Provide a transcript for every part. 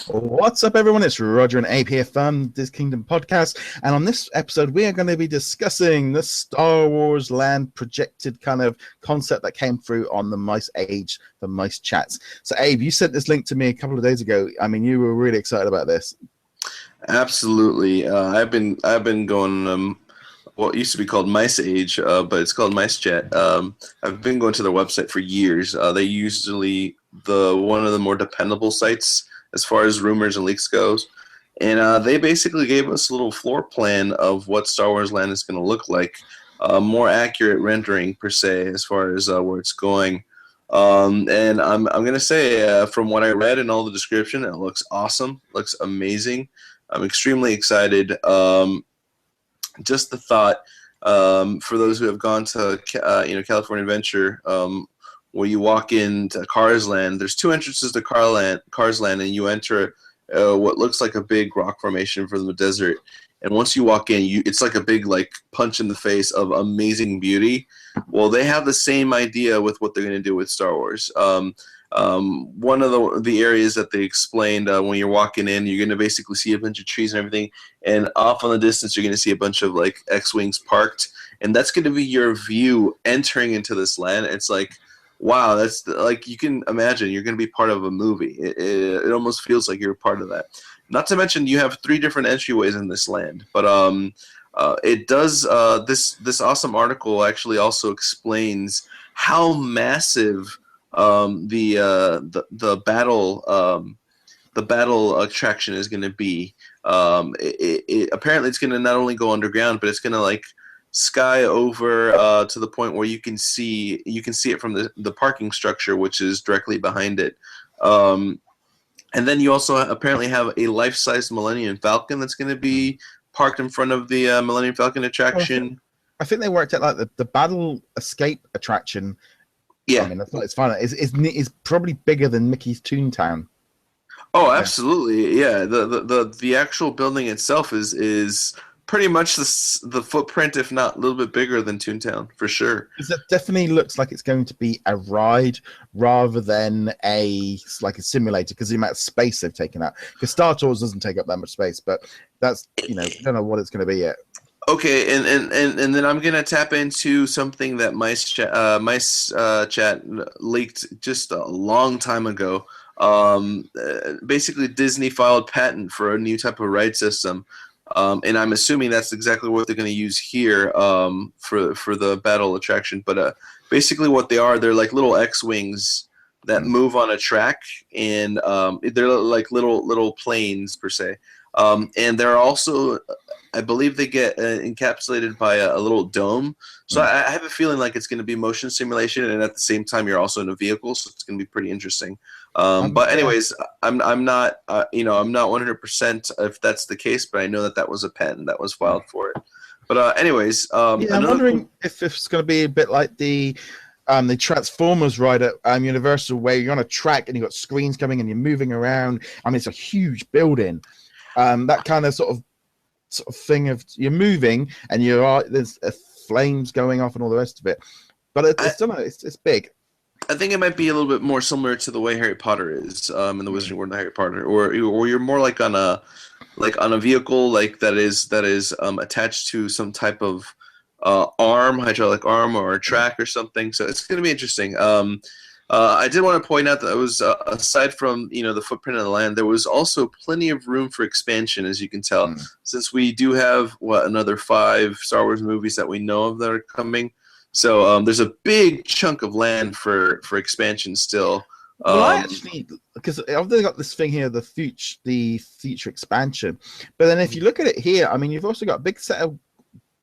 What's up, everyone? It's Roger and Abe here from DisKingdom podcast, and on this episode, we are going to be discussing the Star Wars Land projected kind of concept that came through on the Mice Age, the Mice Chats. So, Abe, you sent this link to me a couple of days ago. I mean, you were really excited about this. Absolutely. I've been going what used to be called Mice Age, but it's called Mice Chat. I've been going to their website for years. They usually one of the more dependable sites as far as rumors and leaks goes. And they basically gave us a little floor plan of what Star Wars Land is going to look like, more accurate rendering per se as far as where it's going. And I'm going to say from what I read and all the description, it looks awesome, looks amazing. I'm extremely excited. Just the thought, for those who have gone to California Adventure, where you walk into Cars Land, there's two entrances to Cars Land, and you enter what looks like a big rock formation from the desert. And once you walk in, it's like a big punch in the face of amazing beauty. Well, they have the same idea with what they're going to do with Star Wars. One of the areas that they explained, when you're walking in, you're going to basically see a bunch of trees and everything, and off on the distance you're going to see a bunch of X-wings parked, and that's going to be your view entering into this land. It's like, wow, that's you can imagine you're going to be part of a movie. It almost feels like you're a part of that. Not to mention you have 3 different entryways in this land, but it does this awesome article actually also explains how massive the battle attraction is going to be. Apparently it's going to not only go underground, but it's going to sky over to the point where you can see it from the parking structure, which is directly behind it. And then you also apparently have a life-size Millennium Falcon that's going to be parked in front of the Millennium Falcon attraction. I think they worked out the battle escape attraction. Yeah, I mean, it's fun. It's probably bigger than Mickey's Toontown. Oh, absolutely. Yeah, the actual building itself is pretty much the footprint, if not a little bit bigger than Toontown, for sure. It definitely looks like it's going to be a ride rather than a simulator, because the amount of space they've taken out. Because Star Tours doesn't take up that much space, but that's I don't know what it's going to be yet. Okay, and then I'm gonna tap into something that Mice Chat leaked just a long time ago. Basically, Disney filed patent for a new type of ride system. And I'm assuming that's exactly what they're going to use here for the battle attraction. But basically what they're like little X-wings that move on a track, and they're like little planes per se. And they're also, I believe they get encapsulated by a little dome. So I have a feeling like it's going to be motion simulation, and at the same time you're also in a vehicle, so it's going to be pretty interesting. But anyways, I'm not I'm not 100% if that's the case, but I know that was a patent that was filed for it. But anyways, I'm wondering if it's going to be a bit like the Transformers ride at Universal, where you're on a track and you've got screens coming and you're moving around. I mean, it's a huge building. That kind of sort of thing of you're moving and there's flames going off and all the rest of it. But it's big. I think it might be a little bit more similar to the way Harry Potter is in the Wizarding World of Harry Potter, or you're more on a vehicle that is attached to some type of hydraulic arm or a track or something. So it's going to be interesting. I did want to point out that it was aside from the footprint of the land, there was also plenty of room for expansion, as you can tell, since we do have another 5 Star Wars movies that we know of that are coming. So there's a big chunk of land for expansion still. Well, I actually, because I've got this thing here, the future expansion. But then if you look at it here, I mean, you've also got a big set of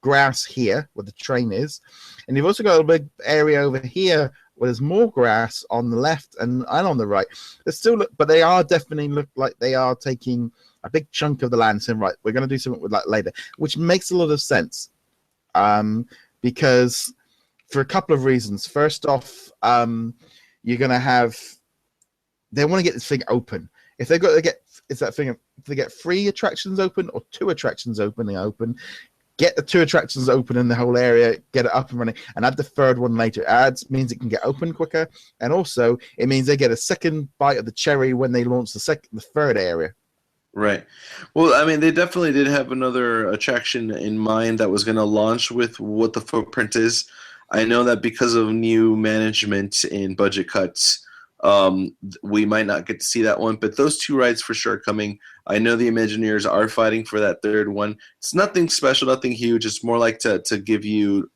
grass here where the train is, and you've also got a big area over here where there's more grass on the left and on the right. But they are definitely look like they are taking a big chunk of the land, saying, right, we're going to do something with that later, which makes a lot of sense. Because for a couple of reasons. First off, you're going to have, they want to get this thing open. If they've got to get, it's that thing of, if they get 3 attractions open or 2 attractions open, get the 2 attractions open in the whole area, get it up and running, and add the 3rd one later. Means it can get open quicker, and also it means they get a second bite of the cherry when they launch the 3rd area. Right. Well, I mean, they definitely did have another attraction in mind that was going to launch with what the footprint is. I know that because of new management and budget cuts, we might not get to see that one, but those 2 rides for sure are coming. I know the Imagineers are fighting for that 3rd one. It's nothing special, nothing huge. It's more like to give you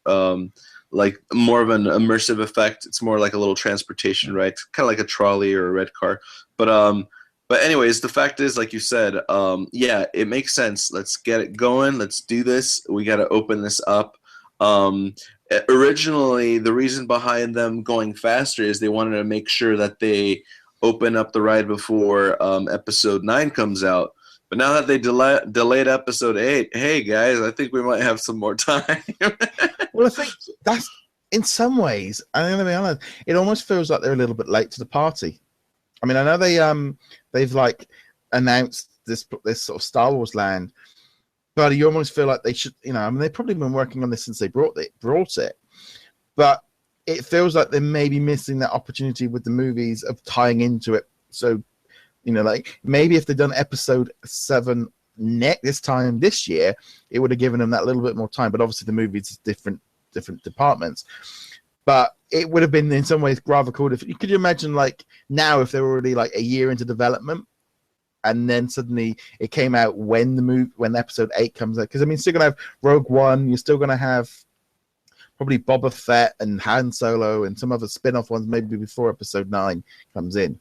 like more of an immersive effect. It's more like a little transportation ride, kind of like a trolley or a red car. But anyways, the fact is, like you said, yeah, it makes sense. Let's get it going. Let's do this. We got to open this up. Originally, the reason behind them going faster is they wanted to make sure that they open up the ride before episode 9 comes out. But now that they delayed episode 8, hey guys, I think we might have some more time. Well, I think that's in some ways, I'm going to be honest, it almost feels like they're a little bit late to the party. I mean, I know they've like announced this sort of Star Wars land, but you almost feel like they should, I mean, they've probably been working on this since they brought it, but it feels like they may be missing that opportunity with the movies of tying into it. So, like maybe if they'd done episode 7 this year, it would have given them that little bit more time. But obviously, the movies is different departments. But it would have been in some ways rather cool if could you imagine like now if they were already like a year into development and then suddenly it came out when episode 8 comes out, because I mean still gonna have Rogue One, you're still gonna have probably Boba Fett and Han Solo and some other spin-off ones maybe before episode 9 comes in.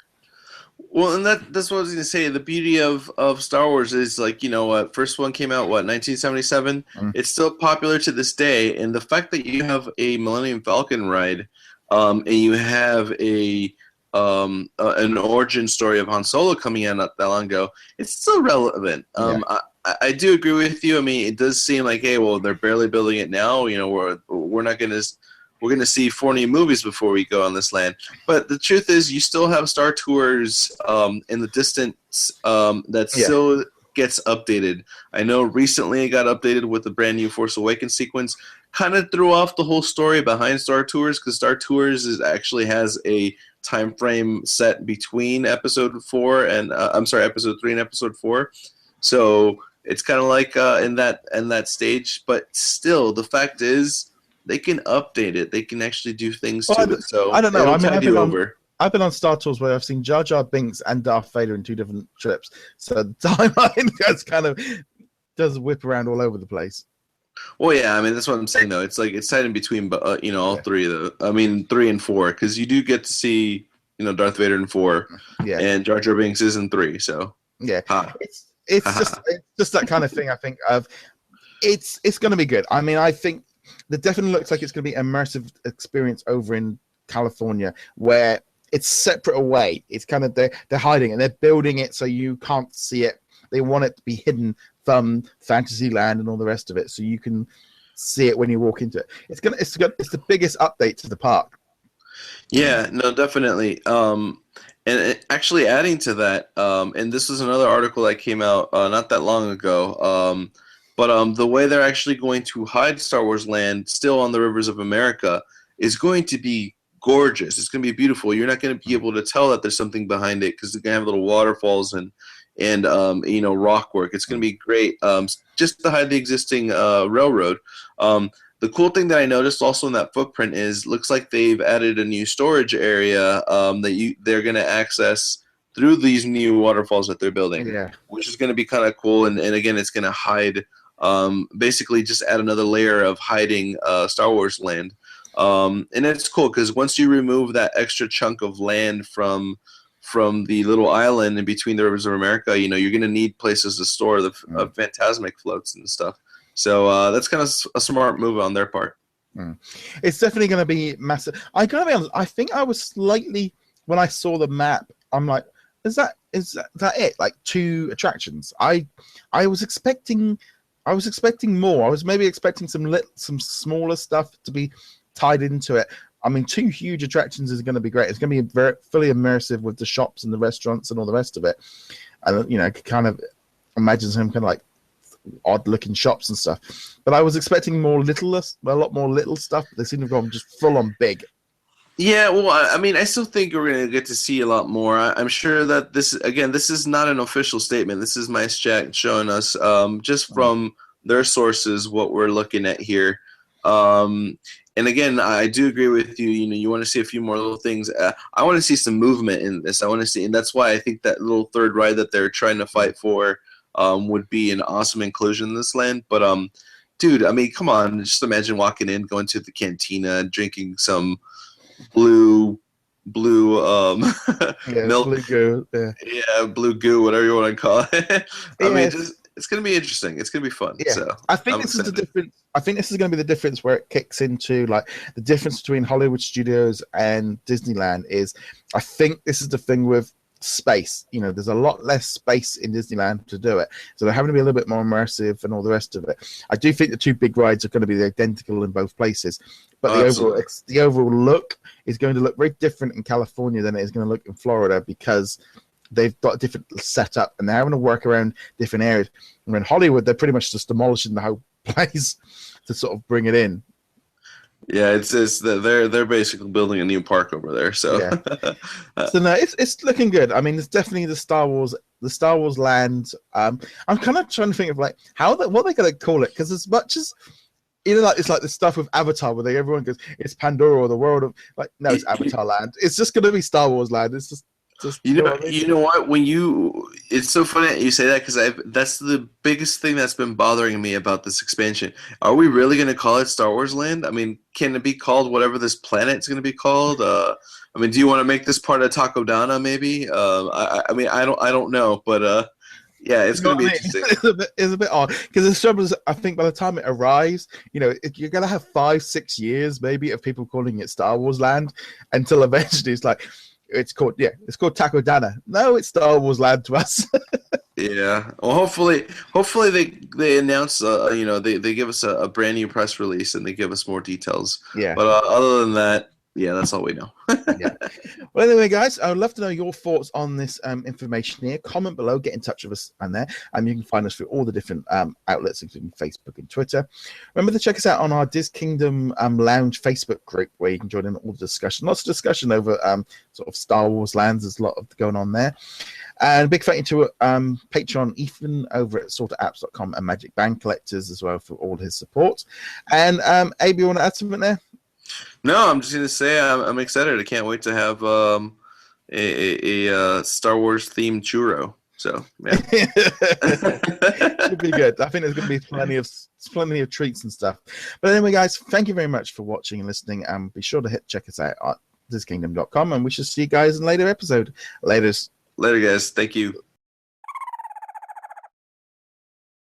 Well, and that's what I was going to say. The beauty of Star Wars is, like, what first one came out, 1977? It's still popular to this day. And the fact that you have a Millennium Falcon ride and you have an origin story of Han Solo coming out not that long ago, it's still relevant. I do agree with you. I mean, it does seem like, hey, well, they're barely building it now. We're not going to... We're going to see 4 new movies before we go on this land. But the truth is, you still have Star Tours in the distance that still gets updated. I know recently it got updated with the brand new Force Awakens sequence. Kind of threw off the whole story behind Star Tours, because Star Tours actually has a time frame set between episode 4 and episode 3 and episode 4. So it's kind of like in that stage. But still, the fact is, they can update it. They can actually do things to it. So I don't know. I mean, I've been on Star Tours where I've seen Jar Jar Binks and Darth Vader in 2 different trips. So the timeline just kind of does whip around all over the place. Well, yeah. I mean, that's what I'm saying, though. It's like it's tied in between, all 3 of the. I mean, 3 and 4, because you do get to see, Darth Vader in 4, and Jar Jar Binks is in 3. So yeah, it's just that kind of thing. I think of it's going to be good. I mean, I think. It definitely looks like it's going to be an immersive experience over in California, where it's separate away. It's kind of they're hiding and they're building it so you can't see it. They want it to be hidden from Fantasyland and all the rest of it, so you can see it when you walk into it. It's the biggest update to the park. Yeah, no, definitely. And actually adding to that, and this was another article that came out not that long ago. But the way they're actually going to hide Star Wars Land still on the rivers of America is going to be gorgeous. It's going to be beautiful. You're not going to be able to tell that there's something behind it because they're going to have little waterfalls and rock work. It's going to be great just to hide the existing railroad. The cool thing that I noticed also in that footprint is looks like they've added a new storage area they're going to access through these new waterfalls that they're building, which is going to be kind of cool. And again, it's going to hide basically just add another layer of hiding Star Wars land. And it's cool because once you remove that extra chunk of land from the little island in between the rivers of America, you're going to need places to store the Phantasmic floats and stuff. So that's kind of a smart move on their part. It's definitely going to be massive. I gotta be honest. I think I was slightly when I saw the map. I'm like, is that it? Like 2 attractions? I was expecting more. I was maybe expecting some smaller stuff to be tied into it. I mean, 2 huge attractions is going to be great. It's going to be very fully immersive with the shops and the restaurants and all the rest of it. And I could kind of imagine him kind of like odd looking shops and stuff. But I was expecting a lot more little stuff. But they seem to have gone just full on big. Yeah, well, I mean, I still think we're going to get to see a lot more. I'm sure that this is not an official statement. This is MiceChat showing us just from their sources what we're looking at here. And again, I do agree with you. You want to see a few more little things. I want to see some movement in this. I want to see, and that's why I think that little third ride that they're trying to fight for would be an awesome inclusion in this land. But dude, I mean, come on, just imagine walking in, going to the cantina, drinking some blue milk, blue goo, blue goo, whatever you want to call it. I mean, it's going to be interesting. It's going to be fun. Yeah. So I think this is the difference. I think this is going to be the difference where it kicks into like the difference between Hollywood Studios and Disneyland is. I think this is the thing with space. There's a lot less space in Disneyland to do it, so they're having to be a little bit more immersive and all the rest of it. I do think the two big rides are going to be identical in both places, but the overall look is going to look very different in California than it is going to look in Florida because they've got a different setup and they're having to work around different areas. And in Hollywood, they're pretty much just demolishing the whole place to sort of bring it in. Yeah, it's they're basically building a new park over there. So yeah. So no, it's looking good. I mean, it's definitely the Star Wars land. I'm kind of trying to think of like what they're going to call it, because as much as like it's like the stuff with Avatar where everyone goes, it's Pandora or the world of like, no, it's Avatar land. It's just going to be Star Wars land. It's just you know what? It's so funny that you say that, because that's the biggest thing that's been bothering me about this expansion. Are we really going to call it Star Wars Land? I mean, can it be called whatever this planet's going to be called? I mean, do you want to make this part of Takodana? Maybe. I mean, I don't know, but yeah, it's going to be interesting. It's a bit odd because the trouble is, I think by the time it arrives, you're going to have 5-6 years maybe of people calling it Star Wars Land until eventually it's like. It's called Takodana. No, it's Star Wars Land to us. Yeah. Well, hopefully they announce. They give us a brand new press release and they give us more details. Yeah. But other than that, yeah, that's all we know. Yeah. Well, anyway, guys, I would love to know your thoughts on this information here. Comment below, get in touch with us on there. You can find us through all the different outlets, including Facebook and Twitter. Remember to check us out on our DisKingdom Lounge Facebook group, where you can join in all the discussion. Lots of discussion over sort of Star Wars lands. There's a lot of going on there. And a big thank you to Patreon Ethan over at sorterapps.com and Magic Band Collectors as well for all his support. And Abe, you want to add something there? No, I'm just going to say I'm excited. I can't wait to have a Star Wars themed churro. So, yeah. Should be good. I think there's going to be plenty of treats and stuff. But anyway, guys, thank you very much for watching and listening. And be sure to check us out at DisKingdom.com. And we shall see you guys in a later episode. Later, guys. Thank you.